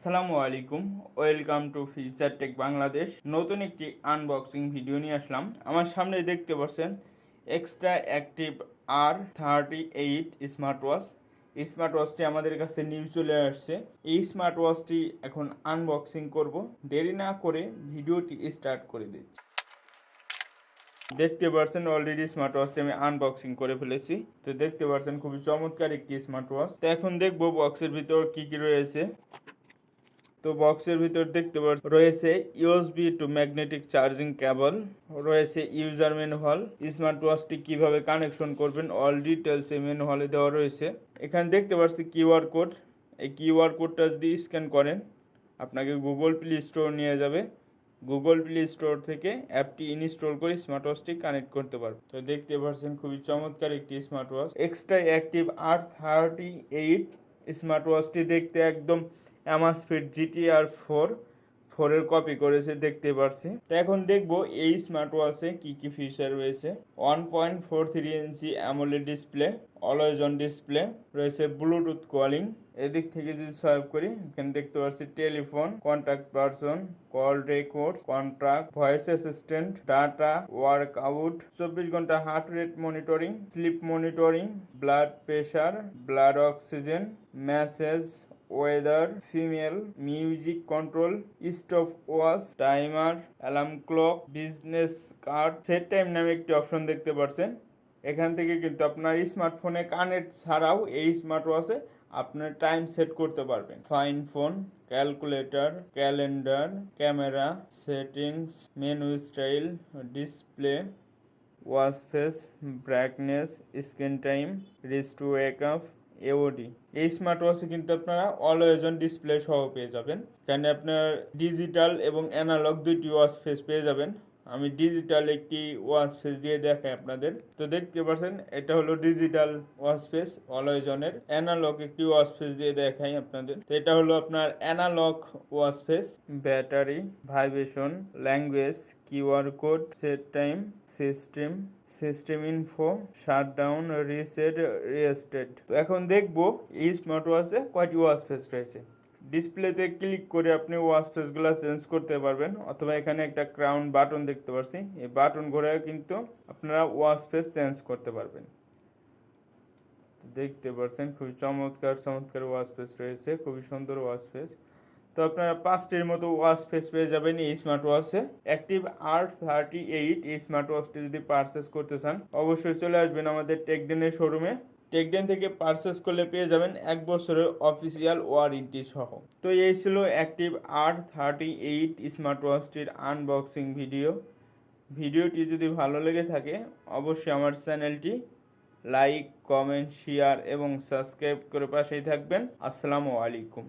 আসসালামু আলাইকুম, welcome to future tech Bangladesh. নতুন একটি আনবক্সিং ভিডিও নিয়ে আসলাম। আমার সামনে দেখতে পাচ্ছেন এক্সট্রা অ্যাক্টিভ R38 স্মার্ট ওয়াচটি আমাদের কাছে নিউ চলে আসছে। এই স্মার্ট ওয়াচটি এখন আনবক্সিং করব। দেরি না করে ভিডিওটি স্টার্ট করে দিচ্ছি। দেখতে পাচ্ছেন অলরেডি স্মার্ট ওয়াচটি আমি আনবক্সিং করে ফেলেছি। তো দেখতে পাচ্ছেন খুবই চমৎকার একটি স্মার্ট ওয়াচ। তো এখন দেখবো বক্সের ভিতর কি কি রয়েছে। তো বক্সের ভিতর দেখতে পাচ্ছেন রয়েছে USB to magnetic charging cable, রয়েছে ইউজার ম্যানুয়াল, স্মার্ট ওয়াচটি কিভাবে কানেকশন করবেন অল ডিটেলস এই ম্যানুয়ালে দেওয়া রয়েছে। এখানে দেখতে পাচ্ছি কিউআর কোড। এই কিউআর কোডটা যদি স্ক্যান করেন আপনাকে গুগল প্লে স্টোর নিয়ে যাবে। গুগল প্লে স্টোর থেকে অ্যাপটি ইনস্টল করে স্মার্ট ওয়াচটি কানেক্ট করতে পারবে। তো দেখতে পাচ্ছেন খুবই চমৎকার একটি smart watch extra active R38। Smart ওয়াচটি দেখতে একদম অ্যামাসফিট GTR4 এর কপি করেছে দেখতে পাচ্ছি। তো এখন দেখব এই স্মার্ট ওয়াচে কি কি ফিচার রয়েছে। 1.43 ইঞ্চি AMOLED display, always on display, রয়েছে ব্লুটুথ কলিং। এদিক থেকে যদি সোয়াইপ করি এখানে দেখতে পাচ্ছি telephone, contact person, call record, contract, voice assistant, data, workout, 24 ঘন্টা heart rate monitoring, slip monitoring, blood pressure, blood oxygen, message, weather, female, music control, stop watch, timer, alarm clock, business card, set time নামে একটি option দেখতে পাচ্ছেন। এখান থেকে কিন্তু আপনার স্মার্টফোনে কানেক্ট ছাড়াও এই স্মার্ট ওয়াচে আপনার টাইম সেট করতে পারবেন। Fine phone, calculator, calendar, camera, settings, menu style, display, watch face, brightness, screen time, rich two wake up, AOD। এই স্মার্ট ওয়াচে কিন্তু আপনারা অলওয়েজ অন ডিসপ্লে সহ পেয়ে যাবেন। এখানে আপনার ডিজিটাল এবং অ্যানালগ দুইটি ওয়াচ ফেস পেয়ে যাবেন। আমি ডিজিটাল একটি ওয়াচ ফেস দিয়ে দেখাই আপনাদের। তো দেখতে পাচ্ছেন এটা হলো ডিজিটাল ওয়াচ ফেস অলওয়েজ অনের। অ্যানালগ একটি ওয়াচ ফেস দিয়ে দেখাই আপনাদের। তো এটা হলো আপনার analog watch face. Battery, vibration, language, QR code, set time, system info, shutdown, reset, restart. তো এখন দেখবো এই স্মার্ট ওয়াচে কয়টি ওয়াচ ফেস রয়েছে। ডিসপ্লেতে ক্লিক করে আপনি ওয়াচ ফেসগুলো চেঞ্জ করতে পারবেন, অথবা এখানে একটা ক্রাউন বাটন দেখতে পাচ্ছি, এই বাটন ঘুরে কিন্তু আপনারা ওয়াচ ফেস চেঞ্জ করতে পারবেন। দেখতে পাচ্ছেন খুবই চমৎকার ওয়াচ ফেস রয়েছে, খুবই সুন্দর ওয়াচ ফেস। তো আপনারা 5টির মতো ওয়াচ ফেস পেয়ে যাবেন এই স্মার্ট ওয়াচে। অ্যাক্টিভ R38 এই স্মার্ট ওয়াচটি যদি পারচেস করতে চান অবশ্যই চলে আসবেন আমাদের টেকডেনের শোরুমে। টেকডেন থেকে পারচেস করলে পেয়ে যাবেন 1 বছরের অফিসিয়াল ওয়ারেন্টি সহ। তো এই ছিল অ্যাক্টিভ R38 স্মার্ট ওয়াচটির আনবক্সিং ভিডিওটি যদি ভালো লেগে থাকে অবশ্যই আমার চ্যানেলটি লাইক, কমেন্ট, শেয়ার এবং সাবস্ক্রাইব করে পাশেই থাকবেন। আসসালামু আলাইকুম।